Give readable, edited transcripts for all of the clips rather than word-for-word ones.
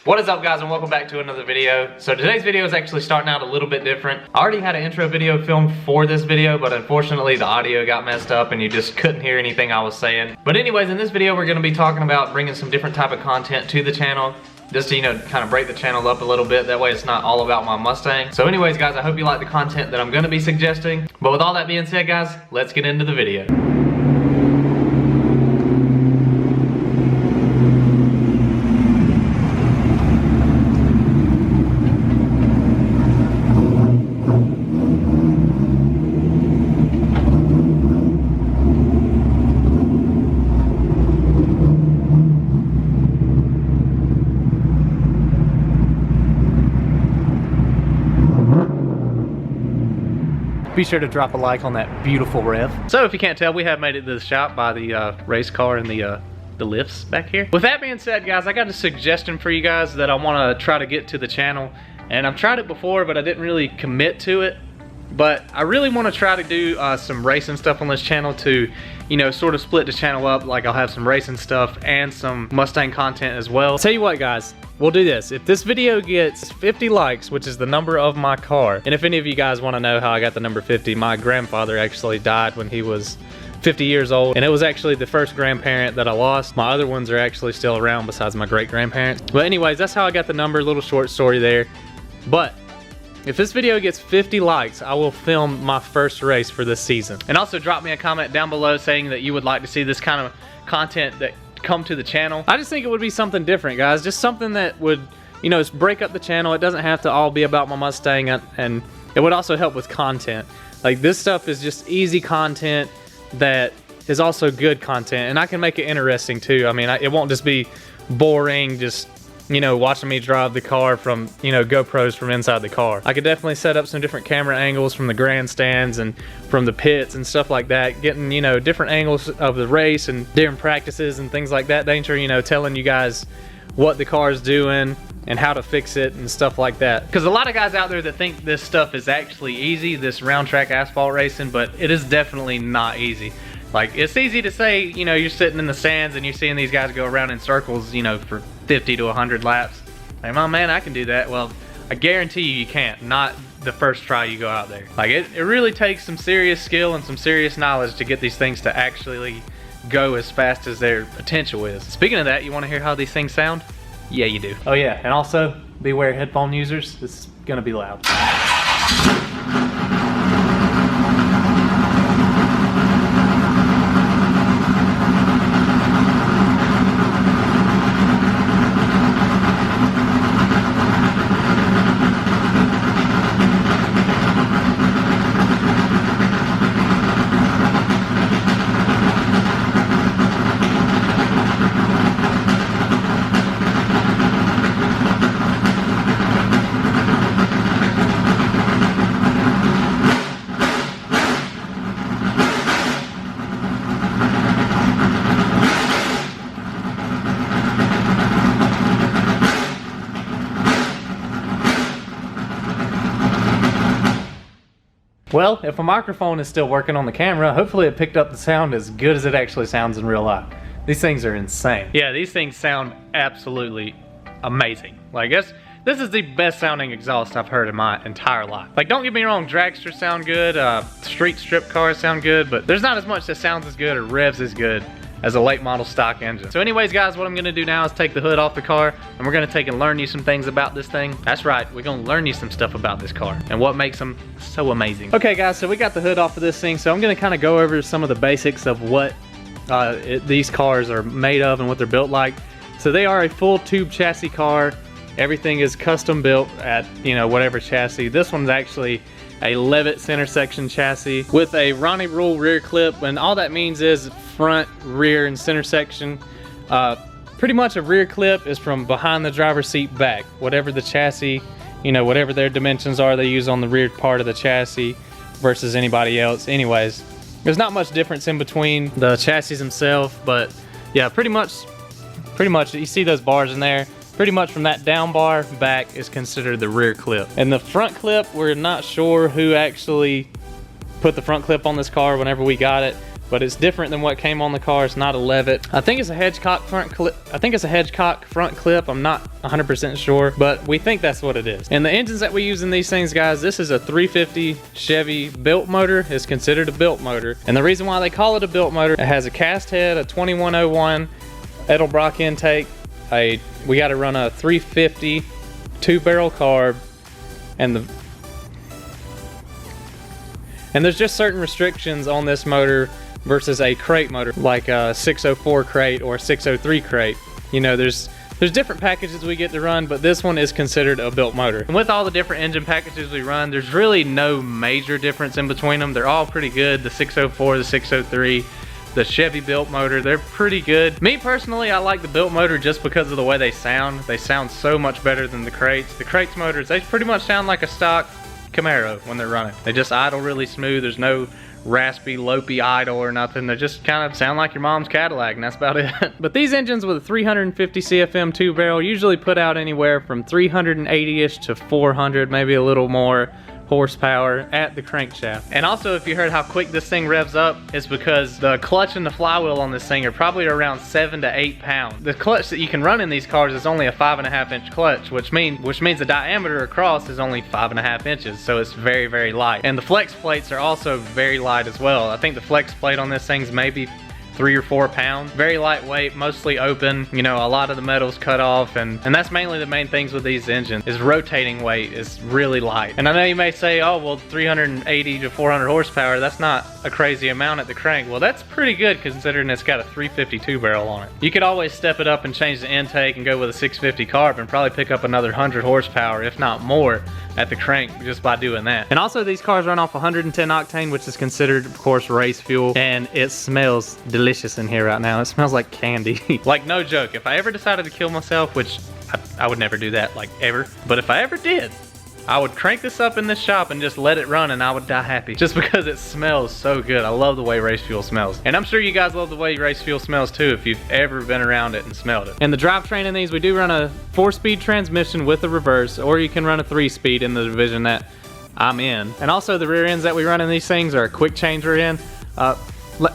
What is up, guys, and welcome back to another video. So today's video is actually starting out a little bit different. I already had an intro video filmed for this video, but unfortunately the audio got messed up and you just couldn't hear anything I was saying. But anyways, in this video we're going to be talking about bringing some different type of content to the channel, just to, kind of break the channel up a little bit. That way it's not all about my Mustang. So anyways, guys, I hope you like the content that I'm going to be suggesting. But with all that being said, guys, let's get into the video. Be sure to drop a like on that beautiful rev. So if you can't tell, we have made it to the shop by the race car and the lifts back here. With that being said, guys, I got a suggestion for you guys that I want to try to get to the channel. And I've tried it before, but I didn't really commit to it. But I really want to try to do some racing stuff on this channel to, sort of split the channel up. Like I'll have some racing stuff and some Mustang content as well. Tell you what, guys, we'll do this. If this video gets 50 likes, which is the number of my car, and if any of you guys want to know how I got the number 50, my grandfather actually died when he was 50 years old, and it was actually the first grandparent that I lost. My other ones are actually still around besides my great-grandparents. But anyways, that's how I got the number. A little short story there. But if this video gets 50 likes, I will film my first race for this season. And also drop me a comment down below saying that you would like to see this kind of content that come to the channel. I just think it would be something different, guys. Just something that would, break up the channel. It doesn't have to all be about my Mustang, and it would also help with content. Like, this stuff is just easy content that is also good content, and I can make it interesting too. I mean, it won't just be boring, just watching me drive the car from, GoPros from inside the car. I could definitely set up some different camera angles from the grandstands and from the pits and stuff like that, getting, different angles of the race and different practices and things like that nature, telling you guys what the car is doing and how to fix it and stuff like that. Because a lot of guys out there that think this stuff is actually easy, this round track asphalt racing, but it is definitely not easy. Like, it's easy to say, you're sitting in the stands and you're seeing these guys go around in circles, for 50 to 100 laps. Like, oh man, I can do that. Well, I guarantee you can't. Not the first try you go out there. Like, it really takes some serious skill and some serious knowledge to get these things to actually go as fast as their potential is. Speaking of that, you want to hear how these things sound? Yeah, you do. Oh yeah, and also, beware headphone users. This is gonna be loud. Well, if a microphone is still working on the camera, hopefully it picked up the sound as good as it actually sounds in real life. These things are insane. Yeah, these things sound absolutely amazing. Like, this is the best sounding exhaust I've heard in my entire life. Like, don't get me wrong, dragsters sound good, street strip cars sound good, but there's not as much that sounds as good or revs as good as a late model stock engine. So anyways, guys, what I'm gonna do now is take the hood off the car, and we're gonna take and learn you some things about this thing. That's right, we're gonna learn you some stuff about this car and what makes them so amazing. Okay, guys, so we got the hood off of this thing, so I'm gonna kind of go over some of the basics of what these cars are made of and what they're built like. So they are a full tube chassis car. Everything is custom built at, whatever chassis. This one's actually a Levitt center section chassis with a Ronnie Rule rear clip, and all that means is front, rear, and center section. Pretty much a rear clip is from behind the driver's seat back. Whatever the chassis, whatever their dimensions are, they use on the rear part of the chassis versus anybody else. Anyways, there's not much difference in between the chassis themselves, but yeah, pretty much you see those bars in there. Pretty much from that down bar back is considered the rear clip. And the front clip, we're not sure who actually put the front clip on this car whenever we got it. but it's different than what came on the car. It's not a Levitt. I think it's a Hedgecock front clip. I'm not 100% sure, but we think that's what it is. And the engines that we use in these things, guys, this is a 350 Chevy built motor. It's considered a built motor. And the reason why they call it a built motor, it has a cast head, a 2101 Edelbrock intake. We got to run a 350 2-barrel carb, and there's just certain restrictions on this motor versus a crate motor, like a 604 crate or a 603 crate. You know, there's different packages we get to run, but this one is considered a built motor. And with all the different engine packages we run, there's really no major difference in between them. They're all pretty good. The 604, the 603, the Chevy built motor, they're pretty good. Me personally, I like the built motor just because of the way they sound. They sound so much better than the crates. The crates motors, they pretty much sound like a stock Camaro when they're running. They just idle really smooth. There's no raspy, lopey idle or nothing. They just kind of sound like your mom's Cadillac, and that's about it. But these engines with a 350 CFM 2-barrel usually put out anywhere from 380-ish to 400, maybe a little more horsepower at the crankshaft. And also, if you heard how quick this thing revs up, it's because the clutch and the flywheel on this thing are probably around 7 to 8 pounds. The clutch that you can run in these cars is only a 5.5-inch clutch, which means the diameter across is only 5.5 inches, so it's very, very light. And the flex plates are also very light as well. I think the flex plate on this thing's maybe 3 or 4 pounds. Very lightweight, mostly open. You know, a lot of the metal's cut off, and that's mainly the main things with these engines, is rotating weight is really light. And I know you may say, oh, well, 380 to 400 horsepower, that's not a crazy amount at the crank. Well, that's pretty good considering it's got a 352 barrel on it. You could always step it up and change the intake and go with a 650 carb and probably pick up another 100 horsepower, if not more, at the crank just by doing that. And also, these cars run off 110 octane, which is considered, of course, race fuel, and it smells delicious in here right now. It smells like candy. Like, no joke, if I ever decided to kill myself, which I would never do that, like, ever, but if I ever did, I would crank this up in this shop and just let it run, and I would die happy just because it smells so good. I love the way race fuel smells, and I'm sure you guys love the way race fuel smells too if you've ever been around it and smelled it. And the drivetrain in these, we do run a 4-speed transmission with a reverse, or you can run a 3-speed in the division that I'm in. And also, the rear ends that we run in these things are a quick change rear end.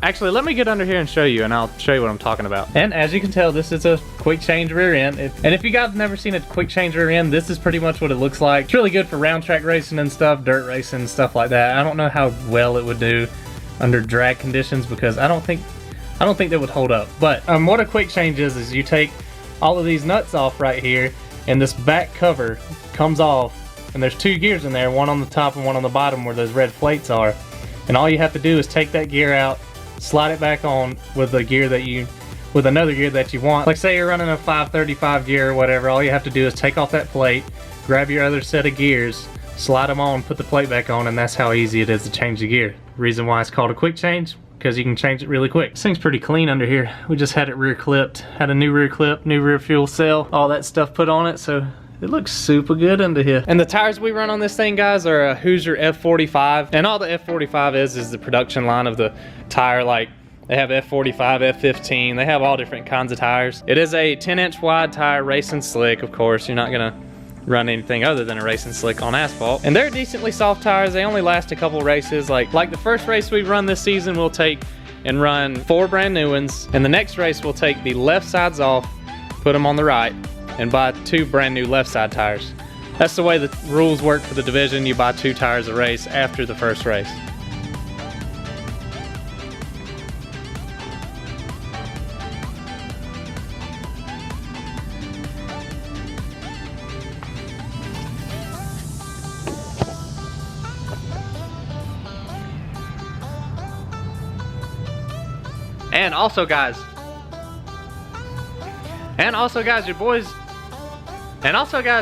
Actually, let me get under here and show you, and I'll show you what I'm talking about. And as you can tell, this is a quick change rear end. And if you guys have never seen a quick change rear end, this is pretty much what it looks like. It's really good for round track racing and stuff, dirt racing and stuff like that. I don't know how well it would do under drag conditions because I don't think they would hold up. But what a quick change is you take all of these nuts off right here, and this back cover comes off, and there's 2 gears in there, one on the top and one on the bottom where those red plates are. And all you have to do is take that gear out, slide it back on with another gear that you want. Like, say you're running a 535 gear or whatever, all you have to do is take off that plate, grab your other set of gears, slide them on, put the plate back on, and that's how easy it is to change the gear. Reason why it's called a quick change, because you can change it really quick. This thing's pretty clean under here. We just had it rear clipped, had a new rear clip, new rear fuel cell, all that stuff put on it, so it looks super good under here. And the tires we run on this thing, guys, are a Hoosier F45. And all the F45 is the production line of the tire. Like, they have F45, F15. They have all different kinds of tires. It is a 10-inch wide tire, racing slick. Of course, you're not gonna run anything other than a racing slick on asphalt. And they're decently soft tires. They only last a couple races. Like the first race we run this season, we'll take and run 4 brand new ones. And the next race, we'll take the left sides off, put them on the right, and buy 2 brand new left side tires. That's the way the rules work for the division. You buy 2 tires a race after the first race. And also guys,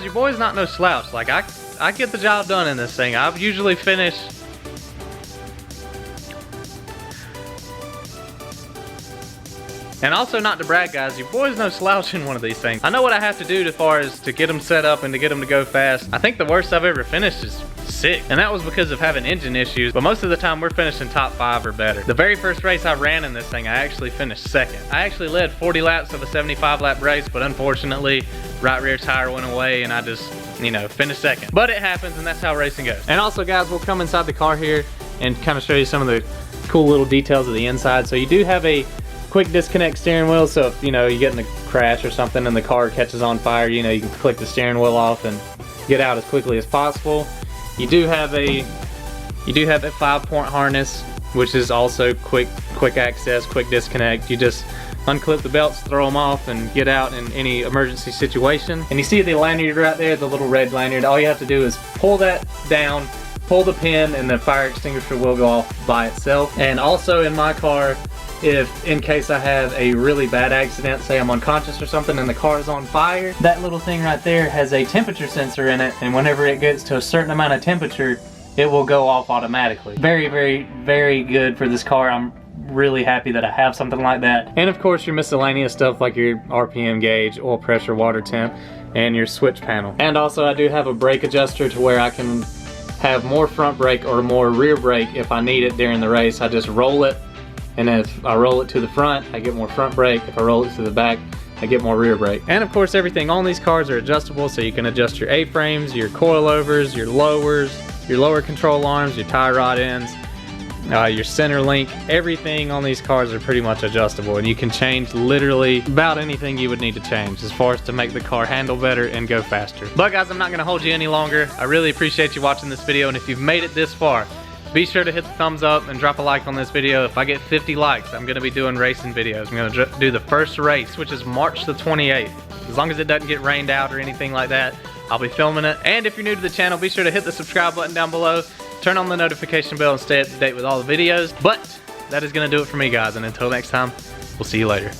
your boy's not no slouch. Like, I get the job done in this thing. I've usually finished And also, not to brag, guys, your boy's no slouch in one of these things. I know what I have to do as far as to get them set up and to get them to go fast. I think the worst I've ever finished is 6, and that was because of having engine issues, but most of the time we're finishing top 5 or better. The very first race I ran in this thing, I actually finished 2nd. I actually led 40 laps of a 75 lap race, but unfortunately, right rear tire went away and I just, finished 2nd. But it happens, and that's how racing goes. And also, guys, we'll come inside the car here and kind of show you some of the cool little details of the inside. So you do have a quick disconnect steering wheel, so if you get in a crash or something and the car catches on fire, you can click the steering wheel off and get out as quickly as possible. You do have a 5-point harness, which is also quick access, quick disconnect. You just unclip the belts, throw them off, and get out in any emergency situation. And you see the lanyard right there, the little red lanyard. All you have to do is pull that down, pull the pin, and the fire extinguisher will go off by itself. And also in my car, if in case I have a really bad accident, say I'm unconscious or something and the car is on fire, that little thing right there has a temperature sensor in it, and whenever it gets to a certain amount of temperature, it will go off automatically. Very, very, very good for this car. I'm really happy that I have something like that. And of course your miscellaneous stuff like your RPM gauge, oil pressure, water temp, and your switch panel. And also I do have a brake adjuster to where I can have more front brake or more rear brake if I need it during the race. I just roll it, and if I roll it to the front, I get more front brake. If I roll it to the back, I get more rear brake. And of course everything on these cars are adjustable, so you can adjust your A-frames, your coilovers, your lowers, your lower control arms, your tie rod ends, your center link. Everything on these cars are pretty much adjustable, and you can change literally about anything you would need to change as far as to make the car handle better and go faster. But guys, I'm not gonna hold you any longer. I really appreciate you watching this video, and if you've made it this far, be sure to hit the thumbs up and drop a like on this video. If I get 50 likes, I'm gonna be doing racing videos. I'm gonna do the first race, which is March the 28th. As long as it doesn't get rained out or anything like that, I'll be filming it. And if you're new to the channel, be sure to hit the subscribe button down below, turn on the notification bell, and stay up to date with all the videos. But that is gonna do it for me, guys, and until next time, we'll see you later.